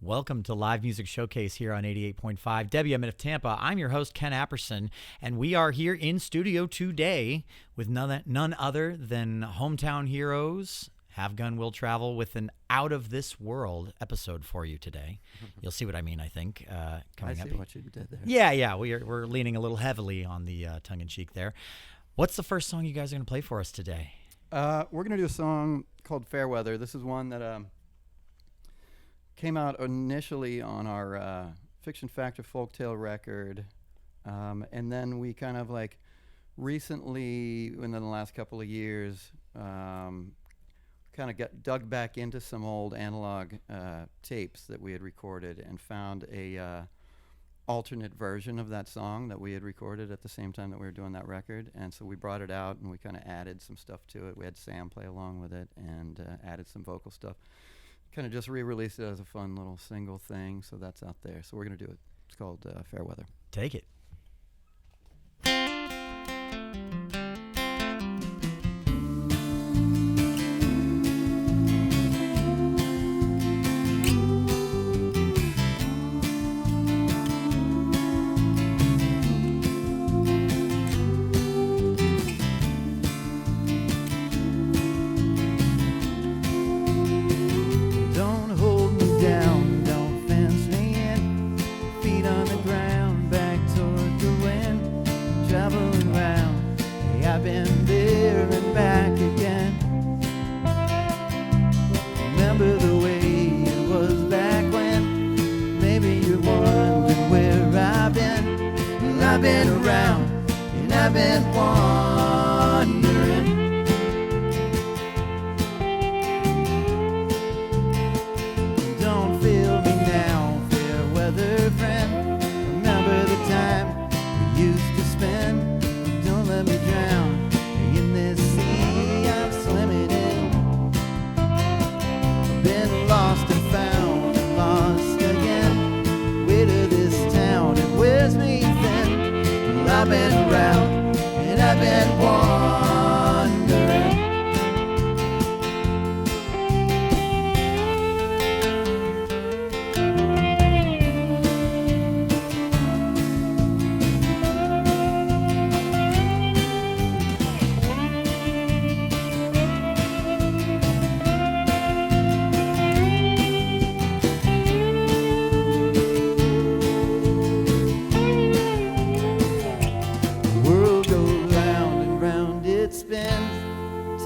Welcome to Live Music Showcase here on 88.5 WMNF Tampa. I'm your host, Ken Apperson, and we are here in studio today with none other than hometown heroes. Have Gun Will Travel with an out-of-this-world episode for you today. You'll see what I mean, I think. Coming I see up. what you did there. Yeah, we're leaning a little heavily on the tongue-in-cheek there. What's the first song you guys are going to play for us today? We're going to do a song called Fairweather. This is one that came out initially on our Fiction Factor Folktale record, and then we kind of like recently, within the last couple of years, kind of got dug back into some old analog tapes that we had recorded and found a alternate version of that song that we had recorded at the same time that we were doing that record. And so we brought it out and we kind of added some stuff to it. We had Sam play along with it and added some vocal stuff. Kind of just re-released it as a fun little single thing, so that's out there. So we're going to do it. It's called Fairweather. Take it. I've been around and I've been wandering. Don't feel me now, fair weather friend. Remember the time we used to spend. Don't let me drown in this sea I'm swimming in. I've been lost and found and lost again. Way to this town, it wears me thin. I've been around and I've been wandering.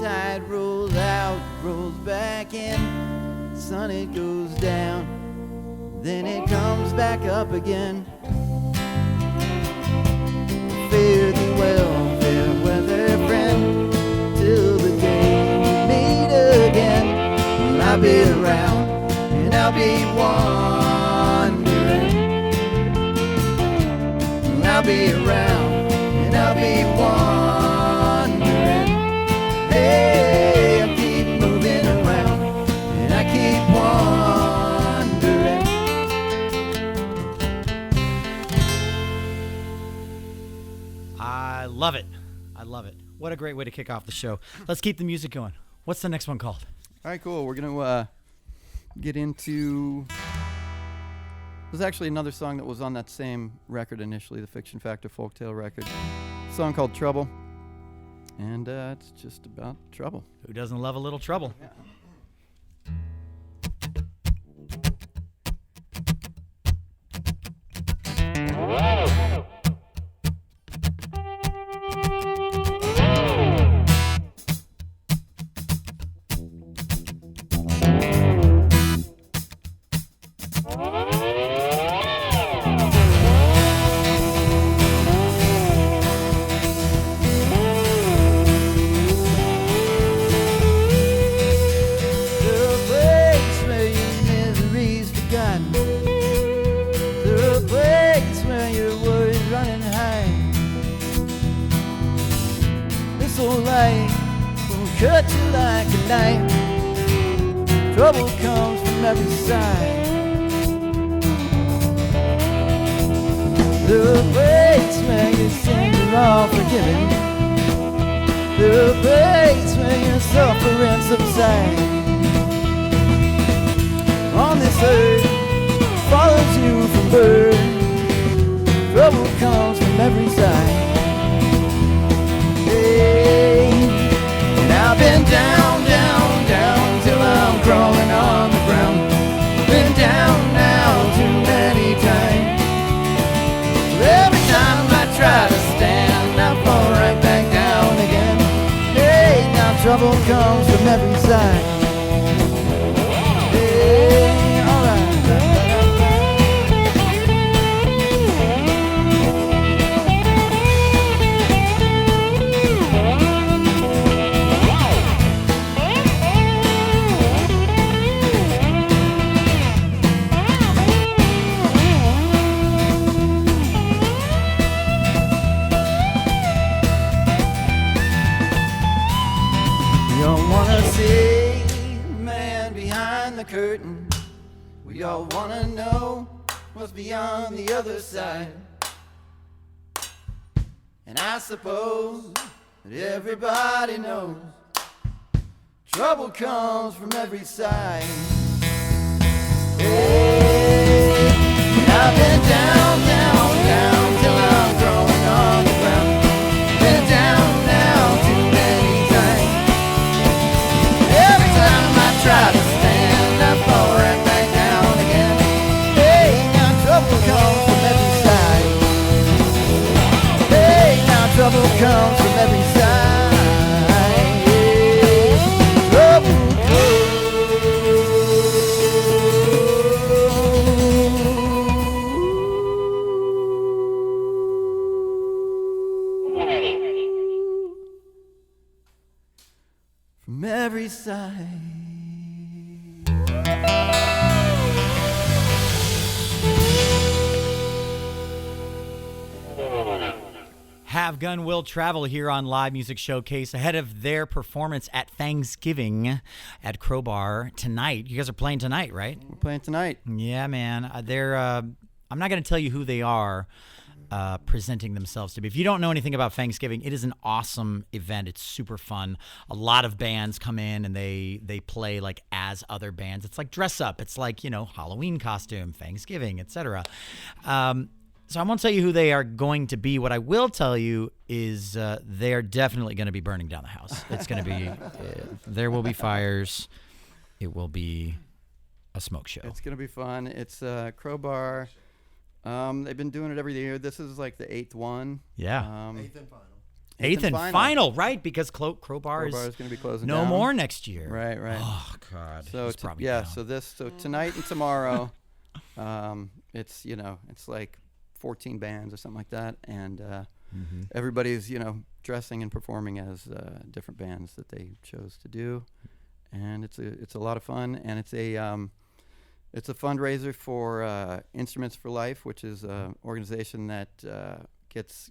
Tide rolls out, rolls back in. Sun, it goes down, then it comes back up again. Fare thee well, fair weather friend, till the day we meet again. I'll be around and I'll be wandering. I'll be around and I'll be wandering. Hey, I keep moving around and I keep wandering. I love it. I love it. What a great way to kick off the show. Let's keep the music going. What's the next one called? All right, cool. We're going to get into... There's actually another song that was on that same record initially, the Fiction Factor Folktale record. A song called Trouble. And it's just about trouble. Who doesn't love a little trouble? Yeah. Cut you like a knife. Trouble comes from every side. The place where your sins are all forgiven. The place where your suffering subsides. On this earth every side. Hey, and I've been down, down, down till I'm crawling on the ground. Been down now too many times. Every time I try to stand, I fall right back down again. Hey, now trouble comes from every side. Hey, alright. We all wanna see the man behind the curtain. We all wanna know what's beyond the other side. And I suppose that everybody knows trouble comes from every side. Hey, I've been down, down, down till I'm crawling on the ground. Been down now too many times. Every time I try to stand, I fall right back down again. Hey, now trouble comes from every side. Hey, now trouble comes from every side. Trouble from every side. Have Gun Will Travel here on Live Music Showcase ahead of their performance at Thanksgiving at Crowbar tonight. You guys are playing tonight, right? We're playing tonight. Yeah, man. They're. I'm not going to tell you who they are presenting themselves to be. If you don't know anything about Thanksgiving, it is an awesome event. It's super fun. A lot of bands come in and they play like as other bands. It's like dress up. It's like, Halloween costume, Thanksgiving, etc. So I won't tell you who they are going to be. What I will tell you is they are definitely going to be burning down the house. It's going to be, there will be fires. It will be a smoke show. It's going to be fun. It's Crowbar. They've been doing it every year. This is like the 8th one. Yeah. Eighth and final. Eighth and final, right? Because Crowbar is going to be closing no down. more next year. Right. Oh God. So He's probably yeah, down. so tonight and tomorrow, it's it's like 14 bands or something like that, and everybody's dressing and performing as different bands that they chose to do, and it's a lot of fun, and it's a fundraiser for Instruments for Life, which is an organization that gets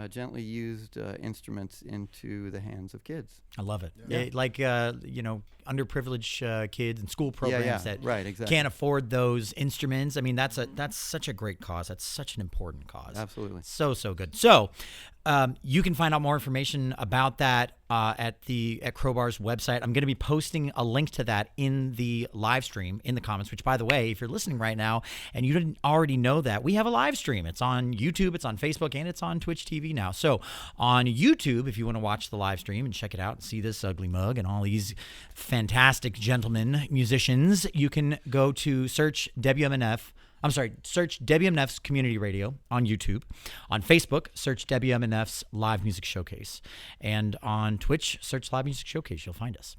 gently used instruments into the hands of kids. I love it. Yeah. Like underprivileged kids and school programs that right, exactly. can't afford those instruments. I mean, that's such a great cause. That's such an important cause. Absolutely. So good. So you can find out more information about that at Crowbar's website. I'm going to be posting a link to that in the live stream in the comments, which, by the way, if you're listening right now and you didn't already know that, we have a live stream. It's on YouTube, it's on Facebook, and it's on Twitch TV now. So on YouTube, if you want to watch the live stream and check it out and see this ugly mug and all these fantastic gentlemen, musicians, you can go to search WMNF's Community Radio on YouTube. On Facebook, search WMNF's Live Music Showcase. And on Twitch, search Live Music Showcase. You'll find us.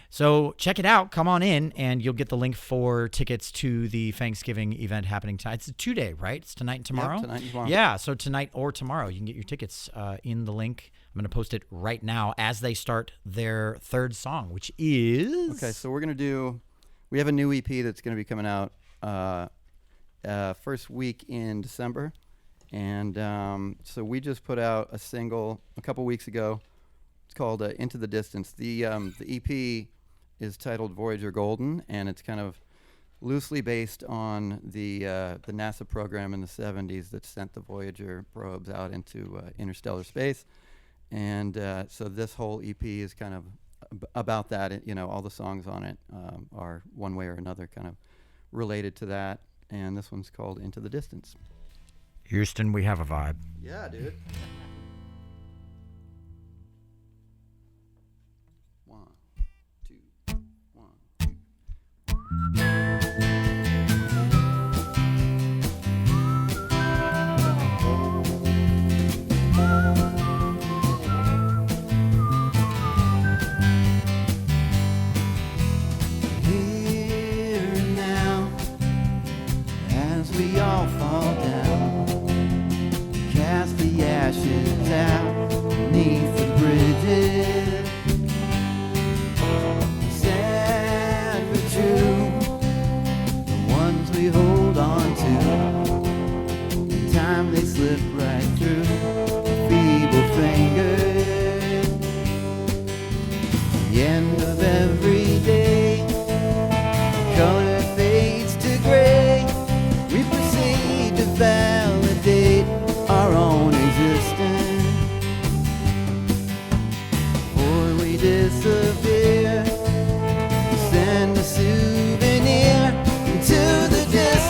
So check it out. Come on in, and you'll get the link for tickets to the Thanksgiving event happening tonight. It's a 2-day, right? It's tonight and tomorrow? Yep, tonight and tomorrow. Yeah, so tonight or tomorrow. You can get your tickets in the link. I'm going to post it right now as they start their third song, which is... Okay, so we have a new EP that's going to be coming out first week in December, and so we just put out a single a couple weeks ago. It's called Into the Distance. The EP is titled Voyager Golden, and it's kind of loosely based on the NASA program in the 70s that sent the Voyager probes out into interstellar space, and so this whole EP is kind of about that. All the songs on it are one way or another kind of related to that. And this one's called Into the Distance. Houston, we have a vibe. Yeah, dude. One, two, one, two. Here and now, as we all fall down, cast the ashes out beneath the bridges. Sad but true, the ones we hold on to, in time they slip right through feeble fingers. The end of every day, color fades to gray. We proceed to validate our own existence. Before we disappear, we send a souvenir into the distance.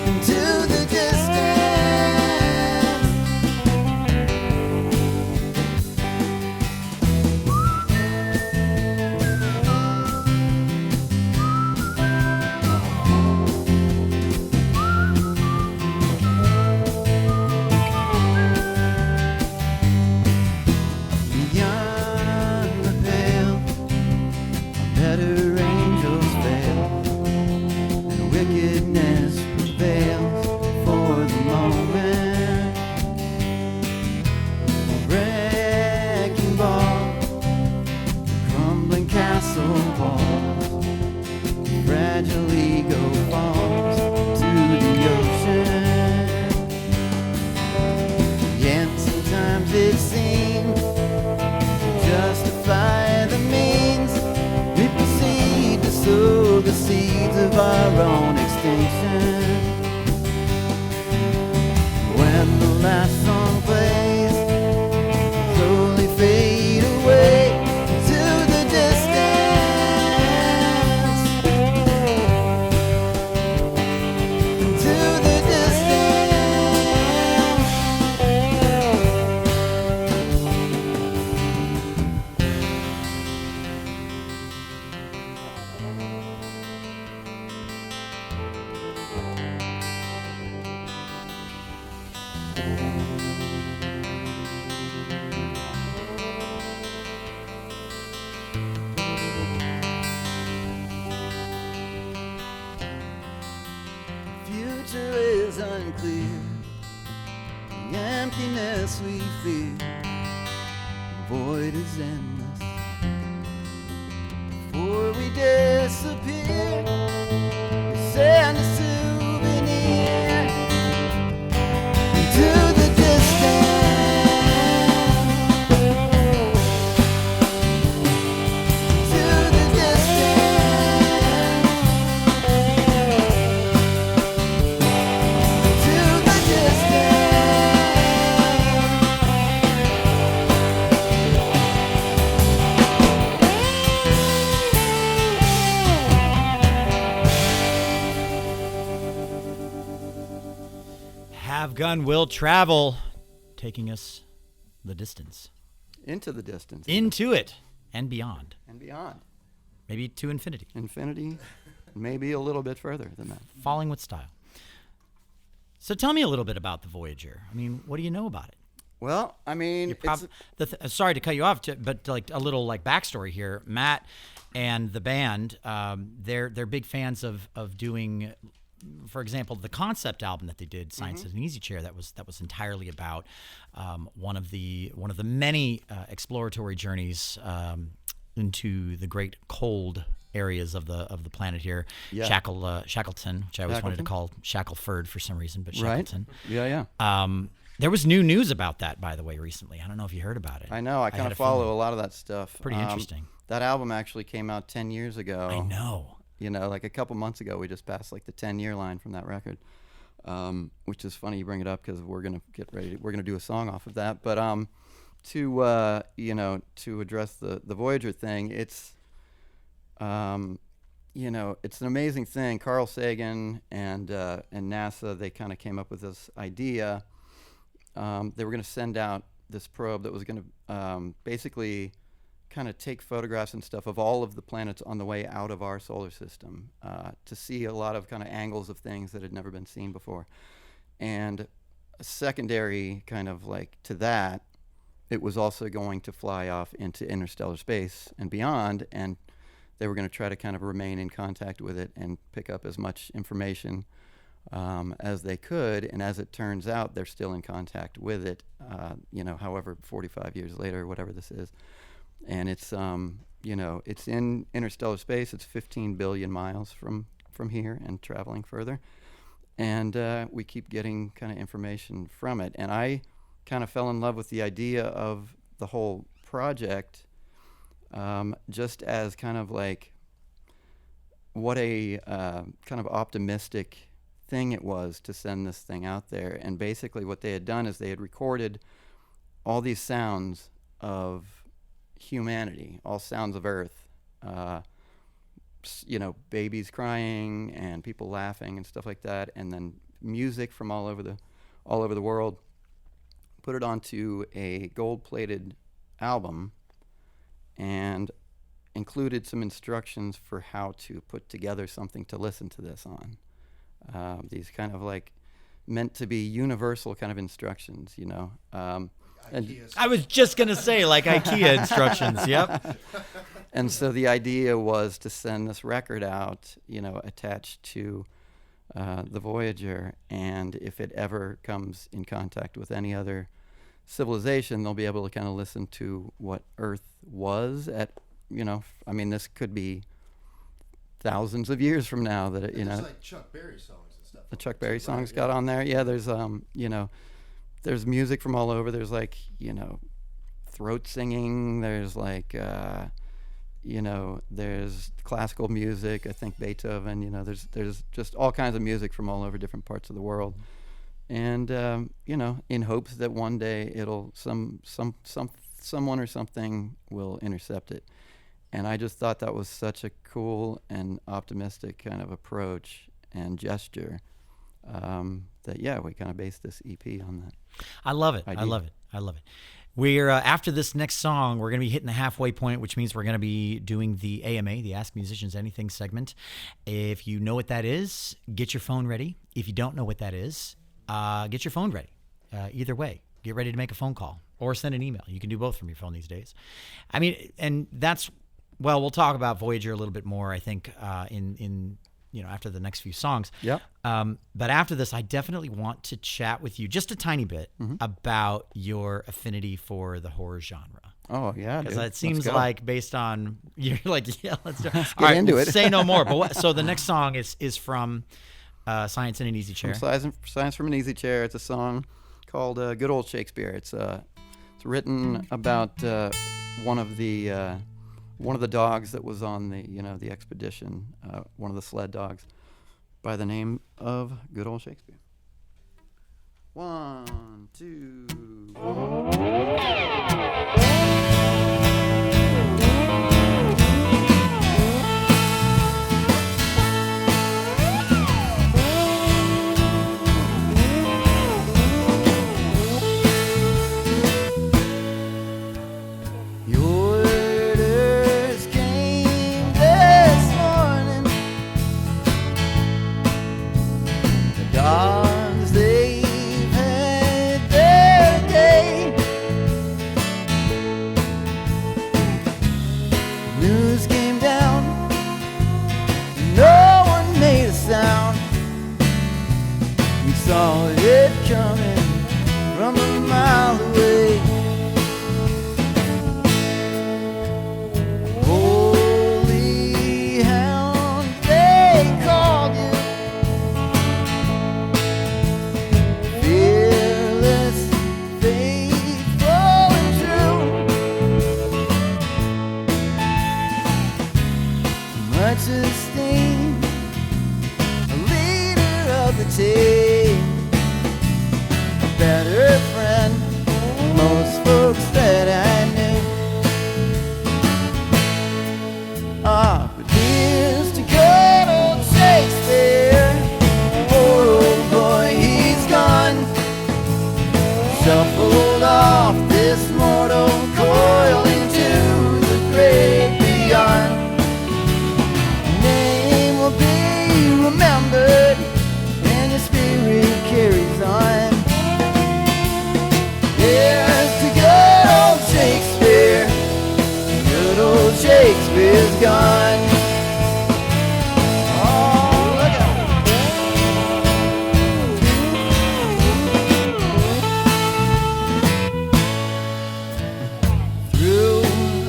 Into the distance. Beyond the pale, better angels fail, and wickedness prevails for the moment. Wrecking ball, crumbling castle walls, fragile ego falls to the ocean. Yet sometimes it seems justify the means. We proceed to sow the seeds of our own extinction. When the last song plays, slowly fade away to the distance. To the distance. Future is unclear, the emptiness we fear, the void is endless. Before we disappear, we send a souvenir into the distance. To the distance. To the distance. Have Gun Will Travel, taking us the distance. Into the distance. Into it and beyond. And beyond. Maybe to infinity. Infinity, maybe a little bit further than that. Falling with style. So tell me a little bit about the Voyager. I mean, what do you know about it? Well, I mean, Sorry to cut you off, but like a little like backstory here. Matt and the band, they're big fans of doing, for example, the concept album that they did, Science is an Easy Chair. That was entirely about one of the many exploratory journeys into the great cold areas of the planet here. Yeah. Shackleton, which I always wanted to call Shackleford for some reason, but Shackleton. Right. Yeah. There was new news about that, by the way, recently. I don't know if you heard about it. I know. I kind of follow a lot of that stuff. Pretty interesting. That album actually came out 10 years ago. I know. You know, like a couple months ago, we just passed like the 10-year line from that record, which is funny you bring it up because we're gonna get ready. We're gonna do a song off of that. But to address the Voyager thing, it's it's an amazing thing. Carl Sagan and NASA, they kind of came up with this idea. They were going to send out this probe that was going to basically kind of take photographs and stuff of all of the planets on the way out of our solar system to see a lot of kind of angles of things that had never been seen before. And a secondary kind of like to that, it was also going to fly off into interstellar space and beyond, and they were going to try to kind of remain in contact with it and pick up as much information as they could. And as it turns out, they're still in contact with it, however, 45 years later, whatever this is. And it's, it's in interstellar space. It's 15 billion miles from here and traveling further. And we keep getting kind of information from it. And I kind of fell in love with the idea of the whole project, just as kind of like what a kind of optimistic thing it was to send this thing out there. And basically what they had done is they had recorded all these sounds of humanity, all sounds of Earth, babies crying and people laughing and stuff like that, and then music from all over the world. Put it onto a gold-plated album and included some instructions for how to put together something to listen to this on. These kind of like meant to be universal kind of instructions, and I was just going to say, like IKEA instructions, yep. And so the idea was to send this record out, attached to the Voyager, and if it ever comes in contact with any other civilization, they'll be able to kind of listen to what Earth was at, this could be thousands of years from now that There's like Chuck Berry songs and stuff. The Chuck Berry songs got on there. Yeah, there's there's music from all over. There's like, throat singing. There's like, there's classical music. I think Beethoven. There's just all kinds of music from all over different parts of the world, and in hopes that one day it'll someone or something will intercept it. And I just thought that was such a cool and optimistic kind of approach and gesture. That we kind of based this EP on that. I love it. idea. I love it. We're after this next song, we're going to be hitting the halfway point, which means we're going to be doing the AMA, the Ask Musicians Anything segment. If you know what that is, get your phone ready. If you don't know what that is, get your phone ready. Either way, get ready to make a phone call or send an email. You can do both from your phone these days. I mean, and that's, well, we'll talk about Voyager a little bit more, I think, in after the next few songs. Yep. But after this, I definitely want to chat with you just a tiny bit about your affinity for the horror genre. Oh, yeah. Because dude. it seems Let's go. like based on, you're like, yeah, let's do it. Let's All right, into it. say no more. But so the next song is from Science in an Easy Chair. From Science from an Easy Chair. It's a song called Good Old Shakespeare. It's written about one of the dogs that was on the expedition, one of the sled dogs, by the name of Good Old Shakespeare. 1, 2, 1. Dogs, they've had their day. News came down, no one made a sound. We saw it coming from a mile away. Holy hound, they called you. Fearless, faithful and true. Much esteemed, a leader of the team, a better friend than most folks that I knew. But years to go. Shakespeare's gone. Oh, look out. Through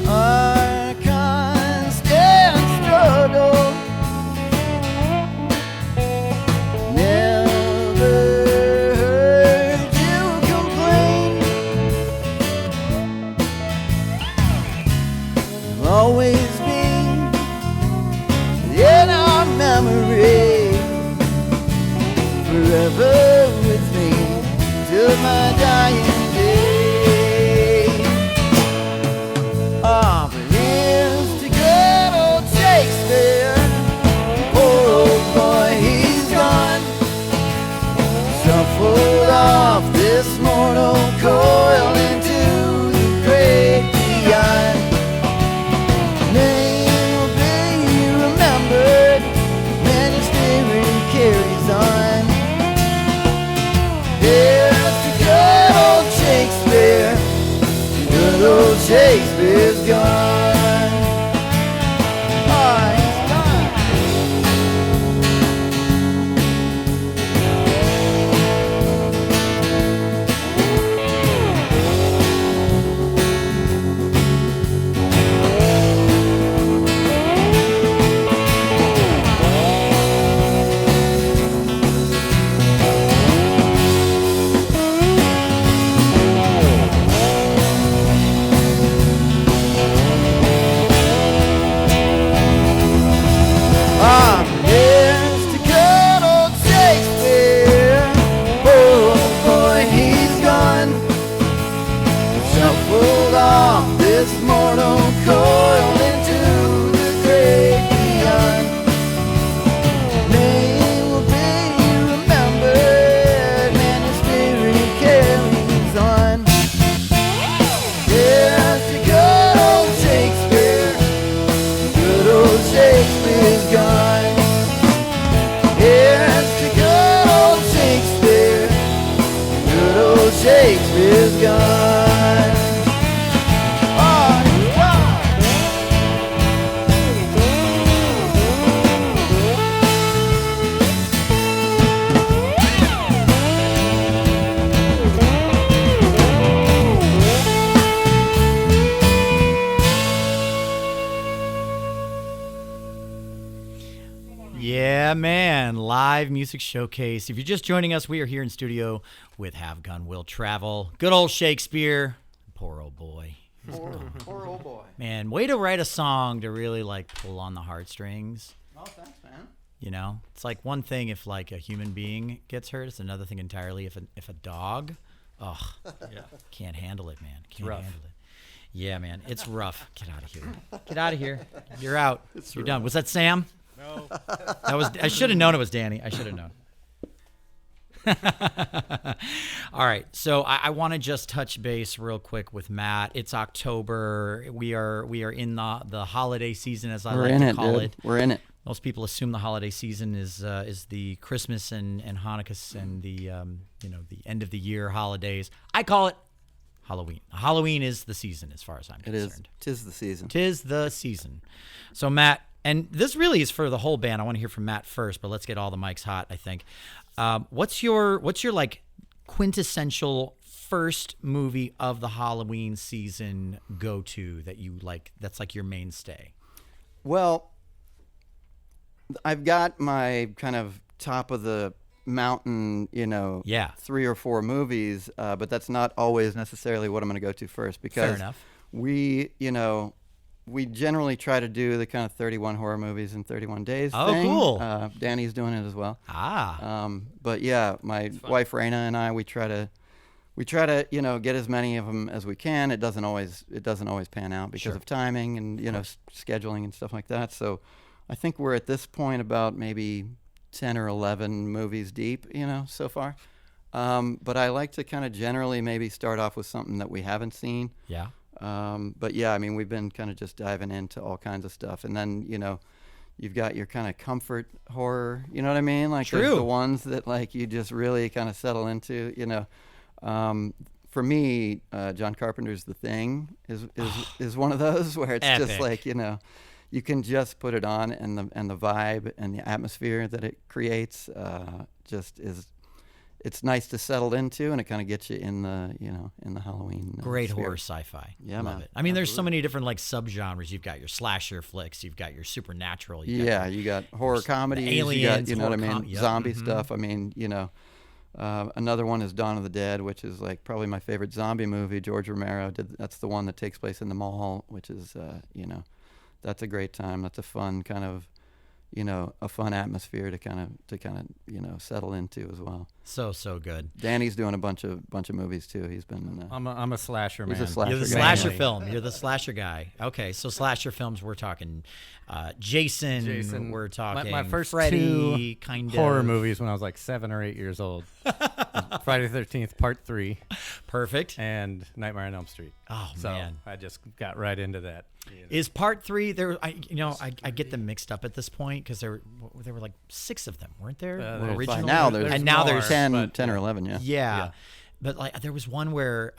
our constant struggle, never heard you complain. You've always been in our memory, forever with me till my dying day. Ah, but here's to good old Shakespeare. Poor old boy, he's gone. Shuffled off this mortal coil into the great beyond. Name will be remembered, man, his spirit carries on. Here's to good old Shakespeare. Good old Shakespeare's gone. Oh, he's gone. Ah, here's to good old Shakespeare. Oh, boy, he's gone. Shuffled off this mortal coil into the great beyond. Name will be remembered, man, his spirit carries on. Here's to good old Shakespeare. Good old Shakespeare's gone. Here's to good old Shakespeare. Good old Shakespeare's gone. Oh, he's gone. Yeah, man. Live music showcase. If you're just joining us, we are here in studio with Have Gun Will Travel. Good old Shakespeare. Poor old boy. Poor old boy. Man, way to write a song to really like pull on the heartstrings. Oh, thanks, man. You know, it's like one thing if like a human being gets hurt. It's another thing entirely if a dog, can't handle it, man. Can't rough. handle it. Yeah, man, it's rough. Get out of here. Get out of here. You're out. You're done. Was that Sam? No. That was. I should have known it was Danny. I should have known. All right, so I want to just touch base real quick with Matt. It's October. We are in the holiday season, as I We're like in to it, call dude. it. We're in it. Most people assume the holiday season is the Christmas and Hanukkah and the the end of the year holidays. I call it Halloween. Halloween is the season, as far as I'm It is. concerned. 'Tis the season. Tis the season. So Matt, and this really is for the whole band. I want to hear from Matt first, but let's get all the mics hot, I think. What's your like quintessential first movie of the Halloween season go-to that you like, that's like your mainstay? Well, I've got my kind of top of the mountain, Yeah. 3 or 4 movies, but that's not always necessarily what I'm going to go to first, because Fair enough. we generally try to do the kind of 31 horror movies in 31 days Oh, thing. cool. Danny's doing it as well. But Yeah, my wife Raina and I, we try to get as many of them as we can. It doesn't always pan out because of timing and scheduling and stuff like that. So I think we're at this point about maybe 10 or 11 movies deep, so far. But I like to kind of generally maybe start off with something that we haven't seen. yeah. But yeah, I mean, we've been kind of just diving into all kinds of stuff. And then, you've got your kind of comfort horror, you know what I mean? Like True. there's the ones that like you just really kind of settle into, For me, John Carpenter's The Thing is one of those where it's just Epic. like, you can just put it on, and the vibe and the atmosphere that it creates just is. It's nice to settle into, and it kind of gets you in the Halloween. Great sphere. horror sci-fi. Yeah, Love man. it. I mean, there's so Absolutely. many different like subgenres. You've got your slasher flicks. You've got your supernatural. You got horror comedies. aliens, you got, what I horror mean, yep. zombie stuff. I mean, another one is Dawn of the Dead, which is like probably my favorite zombie movie. George Romero did. That's the one that takes place in the mall, which is, that's a great time. That's a fun kind of, a fun atmosphere to kind of settle into as well. So good. Danny's doing a bunch of movies too. He's been. I'm a slasher man. He's a slasher You're the guy. slasher film. You're the slasher guy. Okay, so slasher films. We're talking Jason. We're talking my first Freddy, two kind horror of movies when I was like 7 or 8 years old. Friday the 13th Part 3 Perfect. and Nightmare on Elm Street. Oh So man, I just got right into that. is Part 3 there? I get them mixed up at this point because there were like 6 of them, weren't there? There's Originally, now there's and now more, there's 10 but, or 11. Yeah. Yeah. But like there was one where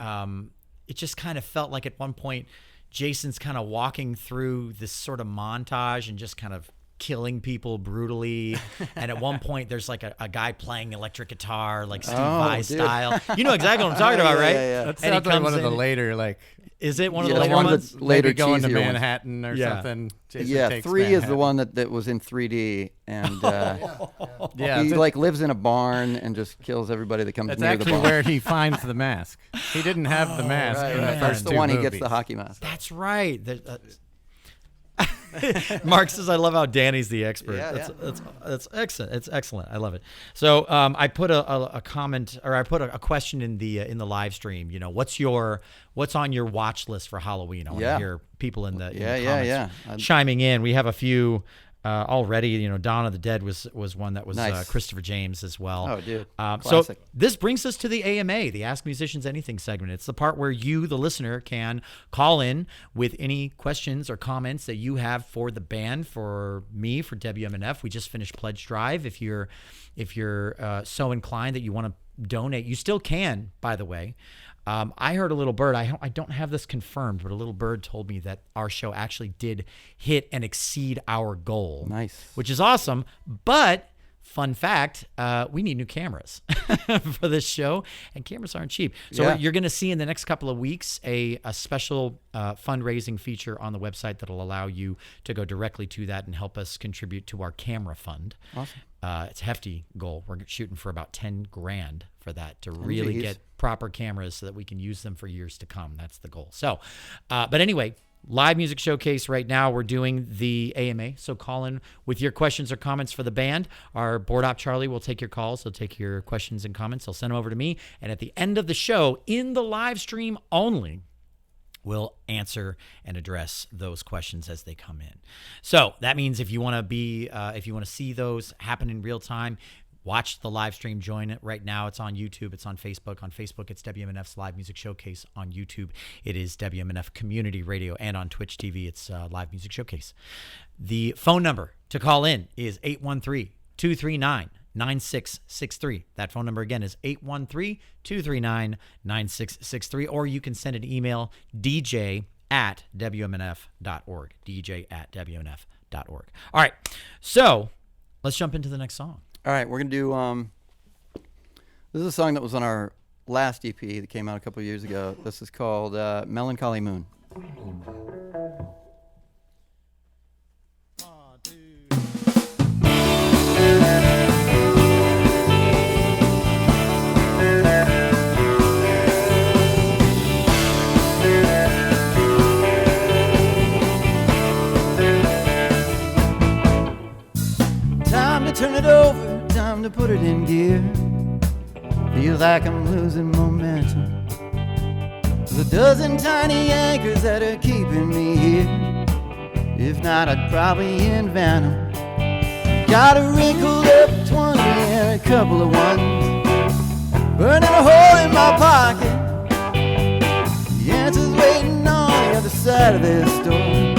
it just kind of felt like at one point Jason's kind of walking through this sort of montage and just kind of killing people brutally. And at one point there's like a guy playing electric guitar, like Steve Vai dude. style. You know exactly what I'm talking about, right? Yeah. That And he sounds like comes one of the in- later, like, Is it one of Yeah, the the later one ones? that's later maybe going to cheesier ones. Manhattan or Yeah. something. Jason Yeah, Takes 3 is the Manhattan. one that was in 3D, and Yeah, he it's- like lives in a barn and just kills everybody that comes That's near the actually barn. where he finds the mask. He didn't have the mask in the right. first That's the two one he movies. gets the hockey mask. That's right. Mark says, "I love how Danny's the expert." Yeah, That's excellent. It's excellent. I love it. So I put a comment, or I put a question in the live stream. What's on your watch list for Halloween? I want to Yeah. hear people in the Yeah. comments chiming in. We have a few already. Dawn of the Dead was one that was Nice. Christopher James as well. Oh, dude. So Classic. this brings us to the AMA, the Ask Musicians Anything segment. It's the part where you, the listener, can call in with any questions or comments that you have for the band, for me, for WMNF. We just finished Pledge Drive. If you're so inclined that you want to donate, you still can, by the way. I heard a little bird. I don't have this confirmed, but a little bird told me that our show actually did hit and exceed our goal. Nice. Which is awesome. But fun fact, we need new cameras for this show, and cameras aren't cheap. So Yeah. you're going to see in the next couple of weeks a special fundraising feature on the website that'll allow you to go directly to that and help us contribute to our camera fund. Awesome. It's a hefty goal. We're shooting for about $10,000 for that to really geez. get proper cameras so that we can use them for years to come. That's the goal. So, but anyway, live music showcase right now. We're doing the AMA. So call in with your questions or comments for the band. Our board op Charlie will take your calls. He'll take your questions and comments. He'll send them over to me. And at the end of the show, in the live stream only, we'll answer and address those questions as they come in. So that means if you want to see those happen in real time, watch the live stream. Join it right now. It's on YouTube. It's on Facebook. On Facebook, it's WMNF's Live Music Showcase. On YouTube, it is WMNF Community Radio. And on Twitch TV, it's Live Music Showcase. The phone number to call in is 813-239-9663. That phone number again is 813-239-9663. Or you can send an email, dj@wmnf.org. dj@wmnf.org. All right. So let's jump into the next song. All right, we're going to do this is a song that was on our last EP that came out a couple of years ago. This is called Melancholy Moon. Time to turn it over, time to put it in gear. Feels like I'm losing momentum. There's a dozen tiny anchors that are keeping me here. If not, I'd probably invent them. Got a wrinkled up 20 and a couple of ones burning a hole in my pocket. The answer's waiting on the other side of this door.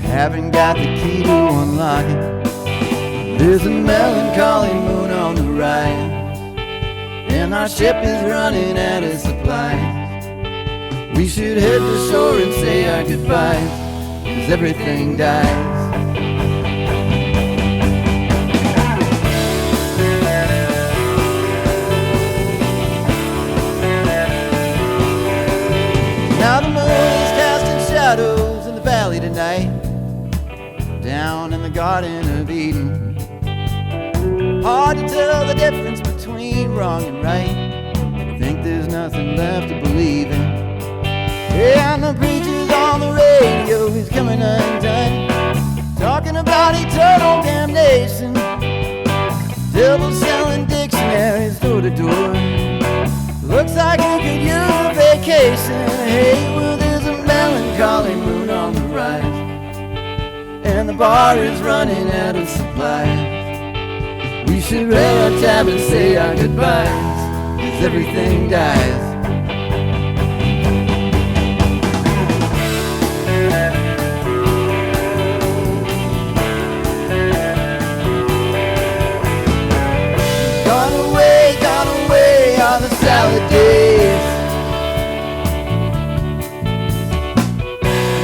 Haven't got the key to unlock it. There's a melancholy moon on the rise, and our ship is running out of supplies. We should head to shore and say our goodbyes, 'cause everything dies. shadows in the valley tonight, down in the Garden of Eden. Hard to tell the difference between wrong and right. I think there's nothing left to believe in. Yeah, and the preacher's on the radio, he's coming undone, talking about eternal damnation. Devil selling dictionaries door to door. Looks like you could use a vacation. Hey, well, there's a melancholy moon on the rise, and the bar is running out of supplies. We should rail our tab and say our goodbyes, 'cause everything dies. Gone away are the salad days.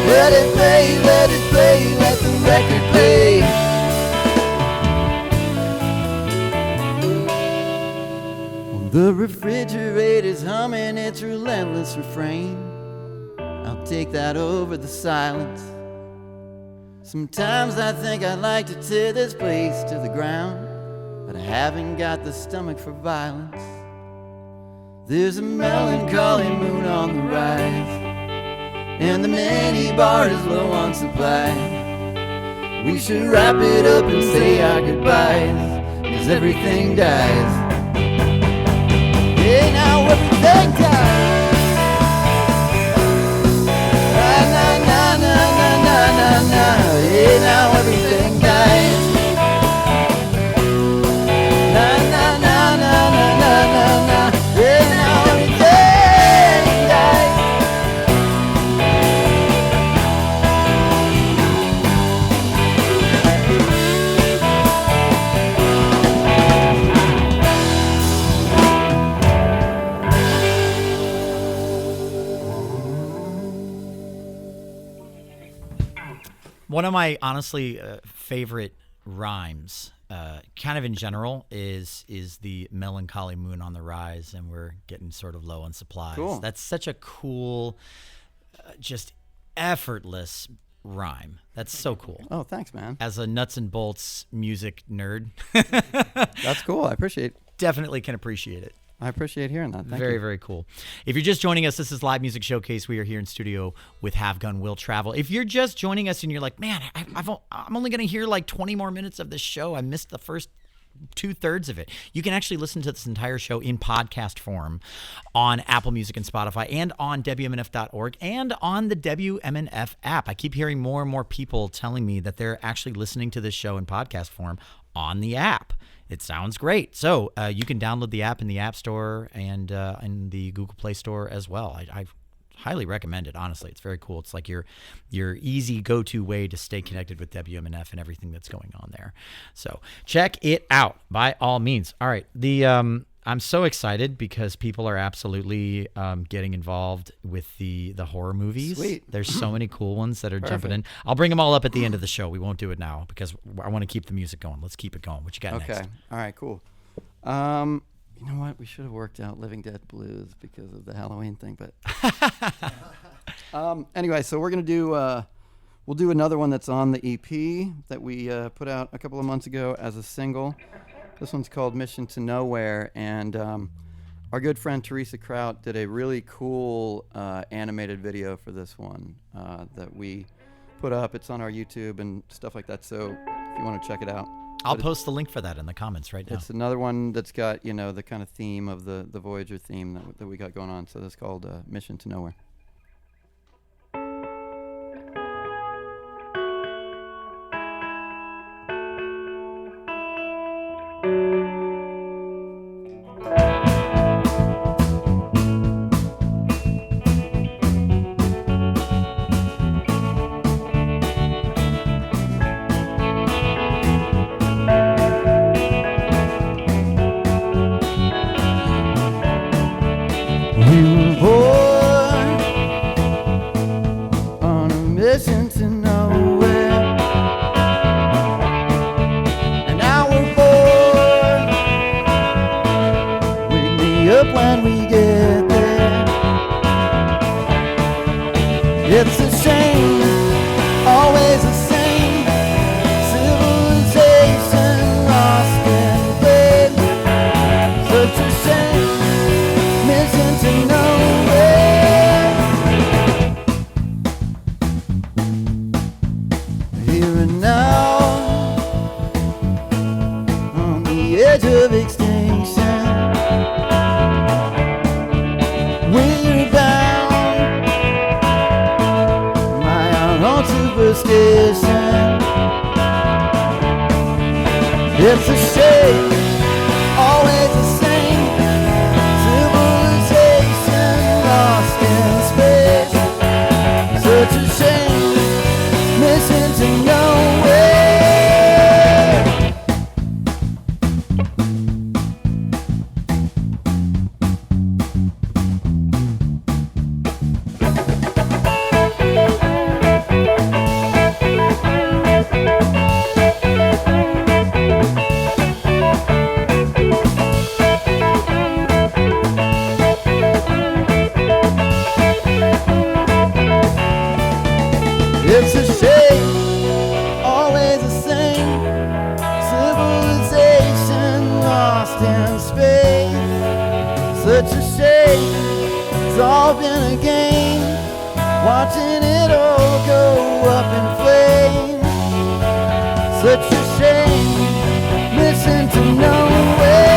Let it play, let it play, let the record play. The refrigerator's humming its relentless refrain. I'll take that over the silence. Sometimes I think I'd like to tear this place to the ground, but I haven't got the stomach for violence. There's a melancholy moon on the rise, and the mini bar is low on supply. We should wrap it up and say our goodbyes, 'cause everything dies. Hey, now everything dies. Na na na na na na na na. Hey, now everything dies. Na na na na na na na na. Hey, now everything dies. One of my honestly favorite rhymes, kind of in general, is the melancholy moon on the rise, and we're getting sort of low on supplies. Cool. That's such a cool, just effortless rhyme. That's so cool. Oh, thanks, man. As a nuts and bolts music nerd, That's cool. I appreciate definitely can appreciate it. hearing that. Thank Very, you. very cool. If you're just joining us, this is Live Music Showcase. We are here in studio with Have Gun Will Travel. If you're just joining us and you're like, man, I'm only going to hear like 20 more minutes of this show. I missed the first 2/3 of it. You can actually listen to this entire show in podcast form on Apple Music and Spotify and on WMNF.org and on the WMNF app. I keep hearing more and more people telling me that they're actually listening to this show in podcast form on the app. It sounds great. So you can download the app in the App Store and in the Google Play Store as well. I highly recommend it, honestly. It's very cool. It's like your easy go-to way to stay connected with WMNF and everything that's going on there. So check it out by all means. All right. I'm so excited because people are absolutely getting involved with the horror movies. Sweet. There's so many cool ones that are jumping in. Perfect. I'll bring them all up at the end of the show. We won't do it now because I want to keep the music going. Let's keep it going. What you got Okay. next? All right, cool. You know what? We should have worked out Living Dead Blues because of the Halloween thing, but anyway, so we're gonna do we'll do another one that's on the EP that we put out a couple of months ago as a single. This one's called Mission to Nowhere, and our good friend Teresa Kraut did a really cool animated video for this one that we put up. It's on our YouTube and stuff like that, so if you want to check it out. I'll post the link for that in the comments right now. It's another one that's got, the kind of theme of the Voyager theme that we got going on, so that's called Mission to Nowhere. We were born It's a shame, always the same. Civilization lost in space. Such a shame, missing to nowhere. It's a shame, always the same. Civilization lost in space. Such a shame, it's all been a game. Watching it all go up in flames. Such a shame, missing to nowhere.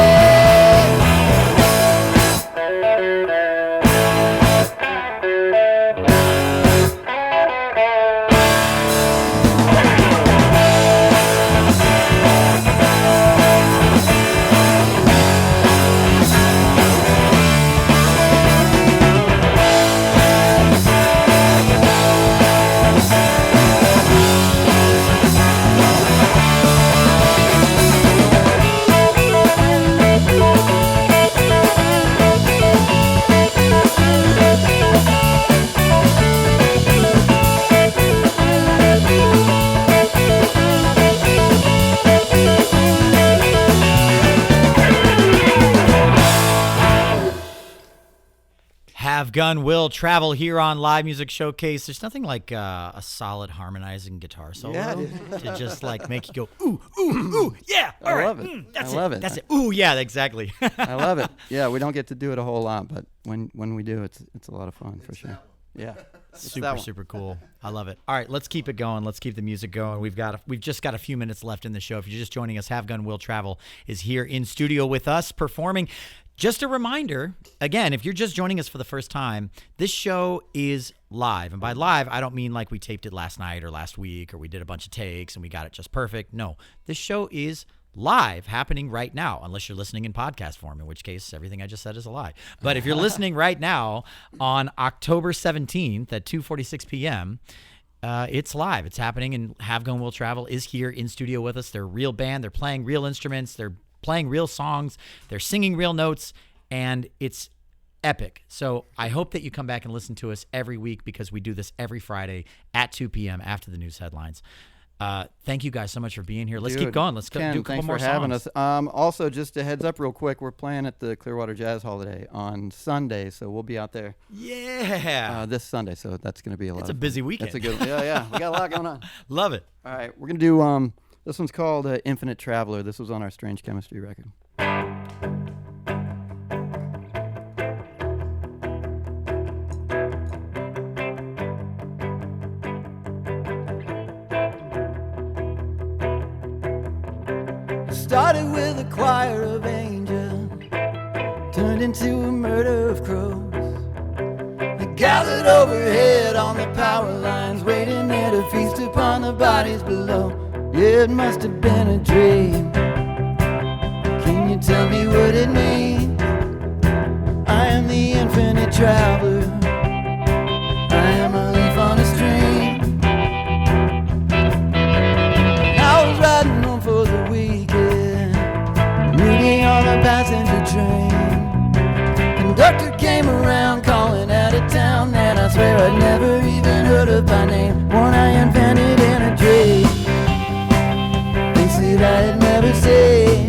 Have Gun Will Travel here on Live Music Showcase. There's nothing like a solid harmonizing guitar solo to just like make you go, ooh, ooh, ooh, yeah, all right, love it. that's I love it. That's it. Ooh, yeah, exactly. I love it. Yeah, we don't get to do it a whole lot, but when we do, it's a lot of fun for sure. Yeah, Super cool. I love it. All right, let's keep it going. Let's keep the music going. We've just got a few minutes left in the show. If you're just joining us, Have Gun Will Travel is here in studio with us performing. Just a reminder, again, if you're just joining us for the first time, this show is live. And by live, I don't mean like we taped it last night or last week or we did a bunch of takes and we got it just perfect. No, this show is live, happening right now, unless you're listening in podcast form, in which case everything I just said is a lie. But if you're listening right now on October 17th at 2:46 p.m., it's live. It's happening, and Have Gun Will Travel is here in studio with us. They're a real band. They're playing real instruments. They're playing real songs. They're singing real notes, and it's epic. So I hope that you come back and listen to us every week, because we do this every Friday at 2 p.m. after the news headlines. Thank you guys so much for being here. Let's keep going. Let's do a couple thanks more for having songs. us. Also, just a heads up real quick, we're playing at the Clearwater Jazz Hall today on Sunday, so we'll be out there Yeah. this Sunday, so that's going to be a lot It's a of busy fun. weekend. It's a good yeah. We got a lot going on. Love it. All right, we're going to do, this one's called Infinite Traveler. This was on our Strange Chemistry record. Started with a choir of angels, turned into a murder of crows. They gathered overhead on the power lines, waiting there to feast upon the bodies below. Yeah, it must have been a dream. Can you tell me what it means? I am the infinite traveler. I am a leaf on a stream. I was riding home for the weekend, reading on a passenger train. Conductor came around calling out of town that I swear I'd never even heard of by name. One I invented in a dream. They said I'd never say.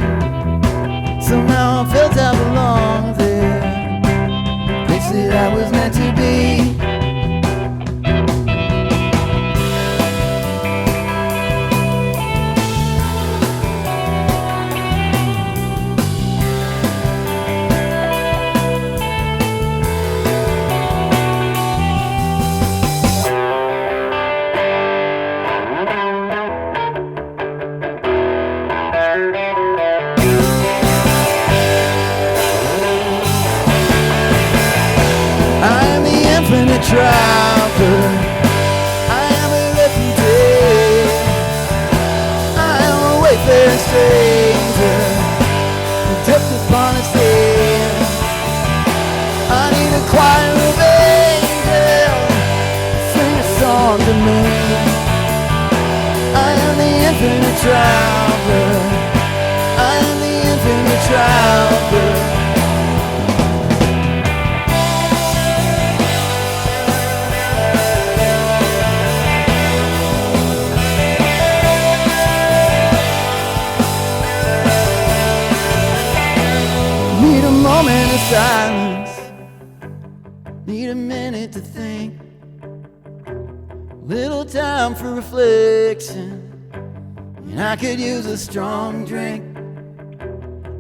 Somehow I felt I belonged there. They said I was meant to be. Traveler, I am a refugee. I am a wayfaring slave. infinite traveler. I am the infinite traveler. Need a moment of silence. Need a minute to think. Little time for reflection. And I could use a strong drink.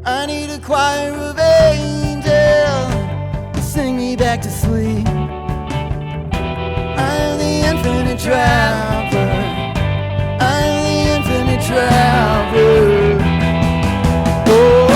I need a choir of angels to sing me back to sleep. I am the infinite traveler. I am the infinite traveler. Oh.